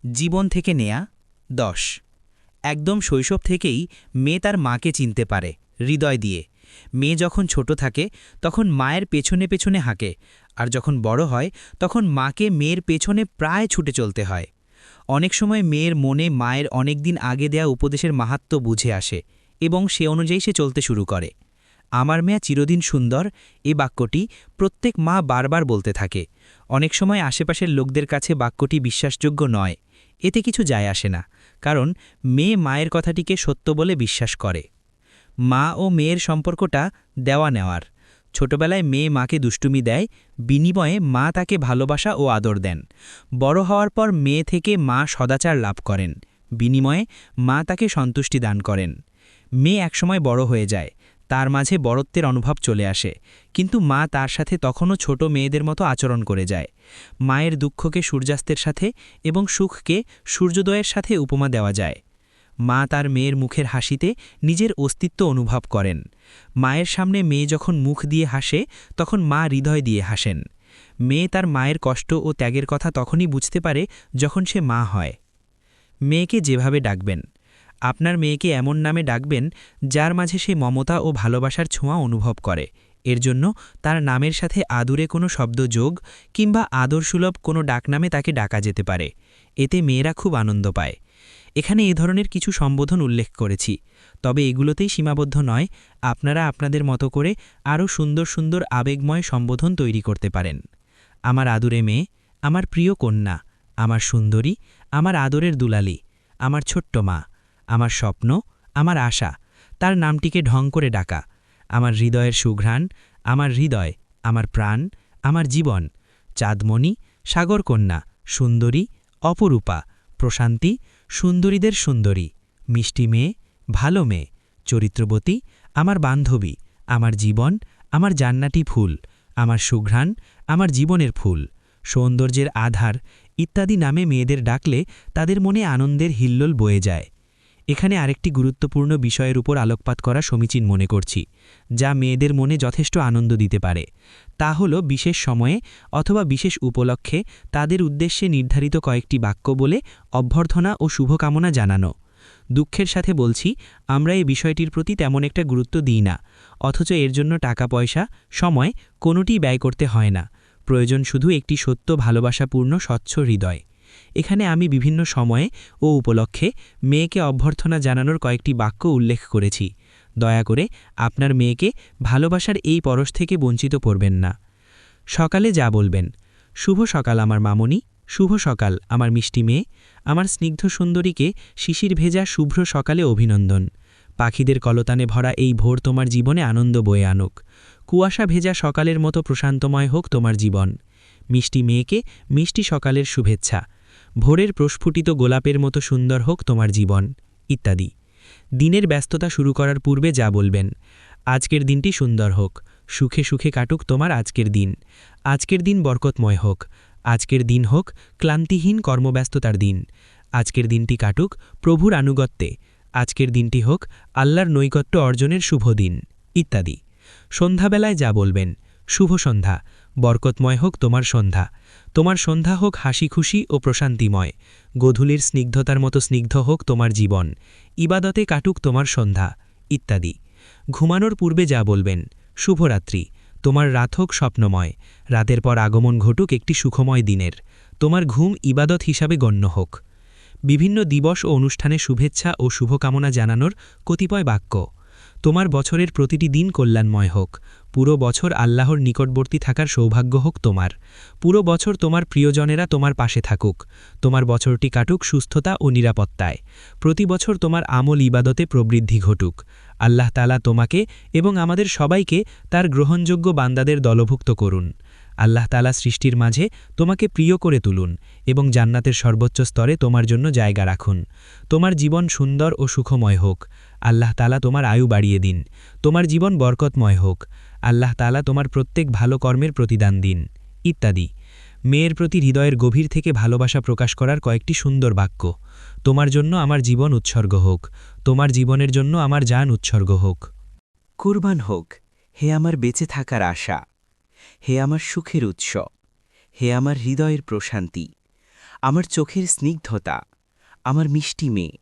জীবন থেকে নেয়া ১০ একদম শৈশব থেকেই মেয়ে তার মাকে চিনতে পারে হৃদয় দিয়ে। মেয়ে যখন ছোট থাকে তখন মায়ের পেছনে পেছনে হাঁকে, আর যখন বড় হয় তখন মাকে মেয়ের পেছনে প্রায় ছুটে চলতে হয়। অনেক সময় মেয়ের মনে মায়ের অনেক দিন আগে দেয়া উপদেশের মাহাত্ম্য বুঝে আসে এবং সে অনুযায়ী সে চলতে শুরু করে। আমার মেয়া চিরদিন সুন্দর, এই বাক্যটি প্রত্যেক মা বারবার বলতে থাকে। অনেক সময় আশেপাশের লোকদের কাছে বাক্যটি বিশ্বাসযোগ্য নয়, এতে কিছু যায় আসে না, কারণ মেয়ে মায়ের কথাটিকে সত্য বলে বিশ্বাস করে। মা ও মেয়ের সম্পর্কটা দেওয়া নেওয়ার। ছোটবেলায় মেয়ে মাকে দুষ্টুমি দেয়, বিনিময়ে মা তাকে ভালোবাসা ও আদর দেন। বড় হওয়ার পর মেয়ে থেকে মা সদাচার লাভ করেন, বিনিময়ে মা তাকে সন্তুষ্টি দান করেন। মেয়ে একসময় বড় হয়ে যায়, তার মাঝে বড়ত্বের অনুভব চলে আসে, কিন্তু মা তার সাথে তখনও ছোট মেয়েদের মতো আচরণ করে যায়। মায়ের দুঃখকে সূর্যাস্তের সাথে এবং সুখকে সূর্যোদয়ের সাথে উপমা দেওয়া যায়। মা তার মেয়ের মুখের হাসিতে নিজের অস্তিত্ব অনুভব করেন। মায়ের সামনে মেয়ে যখন মুখ দিয়ে হাসে তখন মা হৃদয় দিয়ে হাসেন। মেয়ে তার মায়ের কষ্ট ও ত্যাগের কথা তখনই বুঝতে পারে যখন সে মা হয়। মেয়েকে যেভাবে ডাকবেন। আপনার মেয়েকে এমন নামে ডাকবেন যার মাঝে সে মমতা ও ভালোবাসার ছোঁয়া অনুভব করে। এর জন্য তার নামের সাথে আদুরে কোনো শব্দ যোগ কিংবা আদরসুলভ কোনো ডাকনামে তাকে ডাকা যেতে পারে। এতে মেয়েরা খুব আনন্দ পায়। এখানে এ ধরনের কিছু সম্বোধন উল্লেখ করেছি, তবে এগুলোতেই সীমাবদ্ধ নয়। আপনারা আপনাদের মতো করে আরও সুন্দর সুন্দর আবেগময় সম্বোধন তৈরি করতে পারেন। আমার আদুরে মেয়ে, আমার প্রিয় কন্যা, আমার সুন্দরী, আমার আদরের দুলালি, আমার ছোট্ট মা, আমার স্বপ্ন, আমার আশা, তার নামটিকে ঢং করে ডাকা। আমার হৃদয়ের সুঘ্রাণ, আমার হৃদয়, আমার প্রাণ, আমার জীবন, চাঁদমণি, সাগরকন্যা, সুন্দরী, অপরূপা, প্রশান্তি, সুন্দরীদের সুন্দরী, মিষ্টি মেয়ে, ভালো মেয়ে, চরিত্রবতী, আমার বান্ধবী, আমার জীবন, আমার জান্নাতি ফুল, আমার সুঘ্রাণ, আমার জীবনের ফুল, সৌন্দর্যের আধার ইত্যাদি নামে মেয়েদের ডাকলে তাদের মনে আনন্দের হিল্লোল বয়ে যায়। এখানে আরেকটি গুরুত্বপূর্ণ বিষয়ের উপর আলোকপাত করা সমীচীন মনে করছি, যা মেয়েদের মনে যথেষ্ট আনন্দ দিতে পারে। তা হল বিশেষ সময়ে অথবা বিশেষ উপলক্ষে তাদের উদ্দেশ্যে নির্ধারিত কয়েকটি বাক্য বলে অভ্যর্থনা ও শুভকামনা জানানো। দুঃখের সাথে বলছি, আমরা এই বিষয়টির প্রতি তেমন একটা গুরুত্ব দিই না, অথচ এর জন্য টাকা পয়সা, সময় কোনোটিই ব্যয় করতে হয় না। প্রয়োজন শুধু একটি সত্য ভালোবাসাপূর্ণ স্বচ্ছ হৃদয়। এখানে আমি বিভিন্ন সময়ে ও উপলক্ষে মেয়েকে অভ্যর্থনা জানানোর কয়েকটি বাক্য উল্লেখ করেছি। দয়া করে আপনার মেয়েকে ভালোবাসার এই পরশ থেকে বঞ্চিত করবেন না। সকালে যা বলবেন। শুভ সকাল আমার মামনি, শুভ সকাল আমার মিষ্টি মেয়ে, আমার স্নিগ্ধ সুন্দরীকে শিশির ভেজা শুভ্র সকালে অভিনন্দন। পাখিদের কলতানে ভরা এই ভোর তোমার জীবনে আনন্দ বয়ে আনুক। কুয়াশা ভেজা সকালের মতো প্রশান্তময় হোক তোমার জীবন। মিষ্টি মেয়েকে মিষ্টি সকালের শুভেচ্ছা। ভোরের প্রস্ফুটিত গোলাপের মতো সুন্দর হোক তোমার জীবন, ইত্যাদি। দিনের ব্যস্ততা শুরু করার পূর্বে যা বলবেন। আজকের দিনটি সুন্দর হোক, সুখে সুখে কাটুক তোমার আজকের দিন। আজকের দিন বরকতময় হোক। আজকের দিন হোক ক্লান্তিহীন কর্মব্যস্ততার দিন। আজকের দিনটি কাটুক প্রভুর আনুগত্যে। আজকের দিনটি হোক আল্লাহর নৈকট্য অর্জনের শুভ দিন, ইত্যাদি। সন্ধ্যাবেলায় যা বলবেন। শুভ সন্ধ্যা, বরকতময় হোক তোমার সন্ধ্যা। তোমার সন্ধ্যা হোক হাসি খুশি ও প্রশান্তিময়। গোধূলির স্নিগ্ধতার মতো স্নিগ্ধ হোক তোমার জীবন। ইবাদতে কাটুক তোমার সন্ধ্যা, ইত্যাদি। ঘুমানোর পূর্বে যা বলবেন। শুভরাত্রি, তোমার রাত হোক স্বপ্নময়। রাতের পর আগমন ঘটুক একটি সুখময় দিনের। তোমার ঘুম ইবাদত হিসাবে গণ্য হোক। বিভিন্ন দিবস ও অনুষ্ঠানে শুভেচ্ছা ও শুভকামনা জানানোর কতিপয় বাক্য। তোমার বছরের প্রতিটি দিন কল্যাণময় হোক। পুরো বছর আল্লাহর নিকটবর্তী থাকার সৌভাগ্য হোক তোমার। পুরো বছর তোমার প্রিয়জনেরা তোমার পাশে থাকুক। তোমার বছরটি কাটুক সুস্থতা ও নিরাপত্তায়। প্রতি বছর তোমার আমল ইবাদতে প্রবৃদ্ধি ঘটুক। আল্লাহ তাআলা তোমাকে এবং আমাদের সবাইকে তার গ্রহণযোগ্য বান্দাদের দলভুক্ত করুন। আল্লাহ তাআলা সৃষ্টির মাঝে তোমাকে প্রিয় করে তুলুন এবং জান্নাতের সর্বোচ্চ স্তরে তোমার জন্য জায়গা রাখুন। তোমার জীবন সুন্দর ও সুখময় হোক। আল্লাহ তাআলা তোমার আয়ু বাড়িয়ে দিন। তোমার জীবন বরকতময় হোক। আল্লাহ তাআলা তোমার প্রত্যেক ভালো কর্মের প্রতিদান দিন, ইত্যাদি। মেয়ের প্রতি হৃদয়ের গভীর থেকে ভালোবাসা প্রকাশ করার কয়েকটি সুন্দর বাক্য। তোমার জন্য আমার জীবন উৎসর্গ হোক। তোমার জীবনের জন্য আমার জান উৎসর্গ হোক। কুরবান হোক, হে আমার বেঁচে থাকার আশা। হে আমার সুখের উৎস। হে আমার হৃদয়ের প্রশান্তি। আমার চোখের স্নিগ্ধতা, আমার মিষ্টি মেয়ে,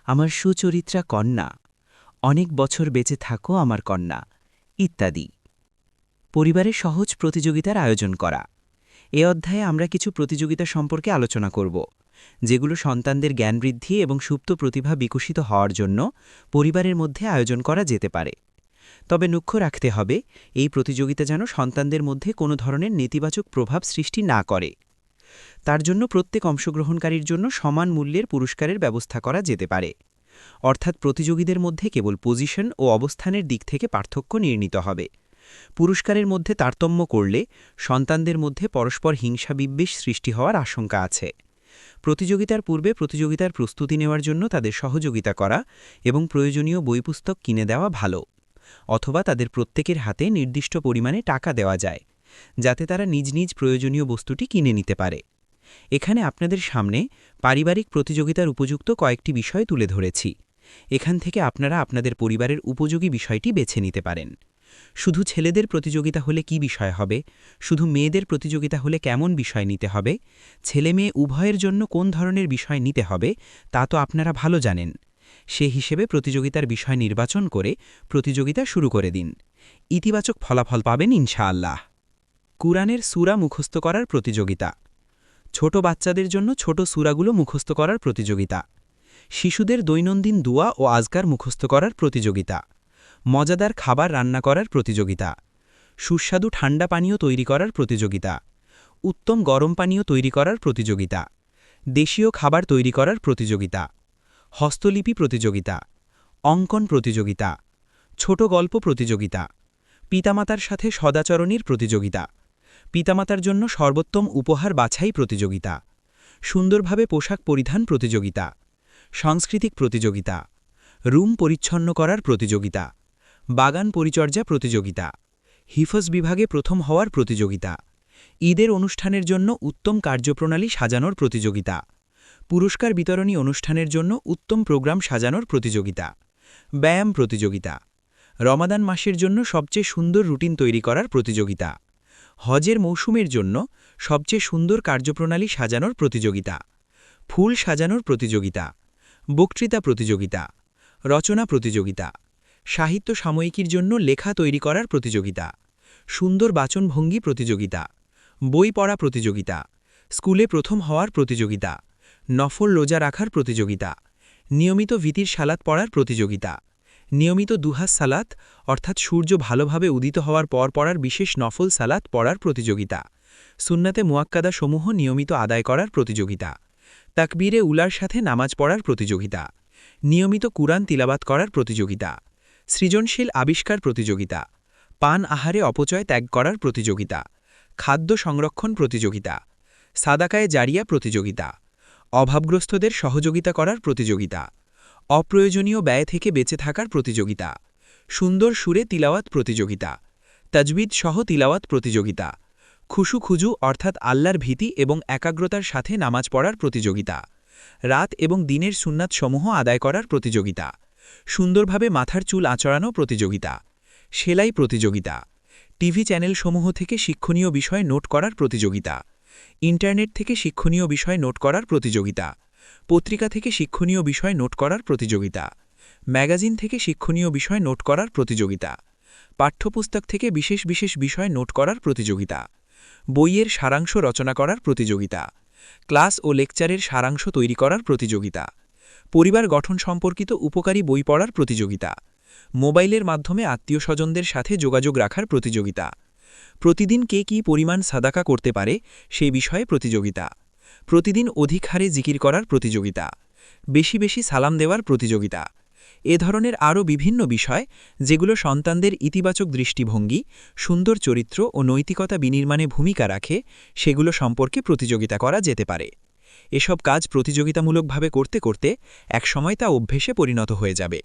আমার সুচরিত্রা কন্যা, অনেক বছর বেঁচে থাকো আমার কন্যা, ইত্যাদি। পরিবারে সহজ প্রতিযোগিতার আয়োজন করা। এ অধ্যায়ে আমরা কিছু প্রতিযোগিতা সম্পর্কে আলোচনা করব, যেগুলো সন্তানদের জ্ঞান বৃদ্ধি এবং সুপ্ত প্রতিভা বিকশিত হওয়ার জন্য পরিবারের মধ্যে আয়োজন করা যেতে পারে। তবে লক্ষ্য রাখতে হবে এই প্রতিযোগিতা যেন সন্তানদের মধ্যে কোনো ধরনের নেতিবাচক প্রভাব সৃষ্টি না করে। তার জন্য প্রত্যেক অংশগ্রহণকারীর জন্য সমান মূল্যের পুরস্কারের ব্যবস্থা করা যেতে পারে, অর্থাৎ প্রতিযোগীদের মধ্যে কেবল পজিশন ও অবস্থানের দিক থেকে পার্থক্য নির্ণীত হবে। পুরস্কারের মধ্যে তারতম্য করলে সন্তানদের মধ্যে পরস্পর হিংসা বিদ্বেষ সৃষ্টি হওয়ার আশঙ্কা আছে। প্রতিযোগিতার পূর্বে প্রতিযোগিতার প্রস্তুতি নেওয়ার জন্য তাদের সহযোগিতা করা এবং প্রয়োজনীয় বই পুস্তক কিনে দেওয়া ভালো, অথবা তাদের প্রত্যেকের হাতে নির্দিষ্ট পরিমাণে টাকা দেওয়া যায়, যাতে তারা নিজ নিজ প্রয়োজনীয় বস্তুটি কিনে নিতে পারে। এখানে আপনাদের সামনে পারিবারিক প্রতিযোগিতার উপযুক্ত কয়েকটি বিষয় তুলে ধরেছি। এখান থেকে আপনারা আপনাদের পরিবারের উপযোগী বিষয়টি বেছে নিতে পারেন। শুধু ছেলেদের প্রতিযোগিতা হলে কি বিষয় হবে, শুধু মেয়েদের প্রতিযোগিতা হলে কেমন বিষয় নিতে হবে, ছেলে মেয়ে উভয়ের জন্য কোন ধরনের বিষয় নিতে হবে তা তো আপনারা ভালো জানেন। সে হিসেবে প্রতিযোগিতার বিষয় নির্বাচন করে প্রতিযোগিতা শুরু করে দিন। ইতিবাচক ফলাফল পাবেন ইনশাআল্লাহ। কুরআনের সূরা মুখস্থ করার প্রতিযোগিতা। ছোট বাচ্চাদের জন্য ছোট সূরাগুলো মুখস্থ করার প্রতিযোগিতা। শিশুদের দৈনন্দিন দুয়া ও আজকার মুখস্থ করার প্রতিযোগিতা। মজাদার খাবার রান্না করার প্রতিযোগিতা। সুস্বাদু ঠান্ডা পানীয় তৈরি করার প্রতিযোগিতা। উত্তম গরম পানীয় তৈরি করার প্রতিযোগিতা। দেশীয় খাবার তৈরি করার প্রতিযোগিতা। হস্তলিপি প্রতিযোগিতা। অঙ্কন প্রতিযোগিতা। ছোট গল্প প্রতিযোগিতা। পিতামাতার সাথে সদাচরণের প্রতিযোগিতা। পিতামাতার জন্য সর্বোত্তম উপহার বাছাই প্রতিযোগিতা। সুন্দরভাবে পোশাক পরিধান প্রতিযোগিতা। সাংস্কৃতিক প্রতিযোগিতা। রুম পরিচ্ছন্ন করার প্রতিযোগিতা। বাগান পরিচর্যা প্রতিযোগিতা। হিফজ বিভাগে প্রথম হওয়ার প্রতিযোগিতা। ঈদের অনুষ্ঠানের জন্য উত্তম কার্যপ্রণালী সাজানোর প্রতিযোগিতা। পুরস্কার বিতরণী অনুষ্ঠানের জন্য উত্তম প্রোগ্রাম সাজানোর প্রতিযোগিতা। ব্যায়াম প্রতিযোগিতা। রমাদান মাসের জন্য সবচেয়ে সুন্দর রুটিন তৈরি করার প্রতিযোগিতা। হজের মৌসুমের জন্য সবচেয়ে সুন্দর কার্যপ্রণালী সাজানোর প্রতিযোগিতা। ফুল সাজানোর প্রতিযোগিতা। বক্তৃতা প্রতিযোগিতা। রচনা প্রতিযোগিতা। সাহিত্য সাময়িকীর জন্য লেখা তৈরি করার প্রতিযোগিতা। সুন্দর বাচনভঙ্গি প্রতিযোগিতা। বই পড়া প্রতিযোগিতা। স্কুলে প্রথম হওয়ার প্রতিযোগিতা। নফল রোজা রাখার প্রতিযোগিতা। নিয়মিত ভিতির সালাত পড়ার প্রতিযোগিতা। নিয়মিত দুহাস সালাত অর্থাৎ সূর্য ভালোভাবে উদিত হওয়ার পর পড়ার বিশেষ নফল সালাত পড়ার প্রতিযোগিতা। সুন্নাতে মুয়াক্কাদা সমূহ নিয়মিত আদায় করার প্রতিযোগিতা। তাকবীরে উলার সাথে নামাজ পড়ার প্রতিযোগিতা। নিয়মিত কুরআন তিলাবাত করার প্রতিযোগিতা। সৃজনশীল আবিষ্কার প্রতিযোগিতা। পান আহারে অপচয় ত্যাগ করার প্রতিযোগিতা। খাদ্য সংরক্ষণ প্রতিযোগিতা। সাদাকায়ে জারিয়া প্রতিযোগিতা। অভাবগ্রস্তদের সহযোগিতা করার প্রতিযোগিতা। অপ্রয়োজনীয় ব্যয় থেকে বেঁচে থাকার প্রতিযোগিতা। সুন্দর সুরে তিলাওয়াত প্রতিযোগিতা। তাজবিদ সহ তিলাওয়াত প্রতিযোগিতা। খুশু খুজু অর্থাৎ আল্লাহর ভীতি এবং একাগ্রতার সাথে নামাজ পড়ার প্রতিযোগিতা। রাত এবং দিনের সুন্নাত সমূহ আদায় করার প্রতিযোগিতা। সুন্দরভাবে মাথার চুল আঁচড়ানো প্রতিযোগিতা। সেলাই প্রতিযোগিতা। টিভি চ্যানেলসমূহ থেকে শিক্ষণীয় বিষয় নোট করার প্রতিযোগিতা। ইন্টারনেট থেকে শিক্ষণীয় বিষয় নোট করার প্রতিযোগিতা। পত্রিকা থেকে শিক্ষণীয় বিষয় নোট করার প্রতিযোগিতা। ম্যাগাজিন থেকে শিক্ষণীয় বিষয় নোট করার প্রতিযোগিতা। পাঠ্যপুস্তক থেকে বিশেষ বিশেষ বিষয় নোট করার প্রতিযোগিতা। বইয়ের সারাংশ রচনা করার প্রতিযোগিতা। ক্লাস ও লেকচারের সারাংশ তৈরি করার প্রতিযোগিতা। পরিবার গঠন সম্পর্কিত উপকারী বই পড়ার প্রতিযোগিতা। মোবাইলের মাধ্যমে আত্মীয়স্বজনদের সাথে যোগাযোগ রাখার প্রতিযোগিতা। প্রতিদিন কে কী পরিমাণ সাদাকা করতে পারে সেই বিষয়ে প্রতিযোগিতা। প্রতিদিন অধিক হারে জিকির করার প্রতিযোগিতা। বেশি বেশি সালাম দেওয়ার প্রতিযোগিতা। এ ধরনের আরও বিভিন্ন বিষয় যেগুলো সন্তানদের ইতিবাচক দৃষ্টিভঙ্গি, সুন্দর চরিত্র ও নৈতিকতা বিনির্মাণে ভূমিকা রাখে, সেগুলো সম্পর্কে প্রতিযোগিতা করা যেতে পারে। এসব কাজ প্রতিযোগিতামূলকভাবে করতে করতে একসময় তা অভ্যেসে পরিণত হয়ে যাবে।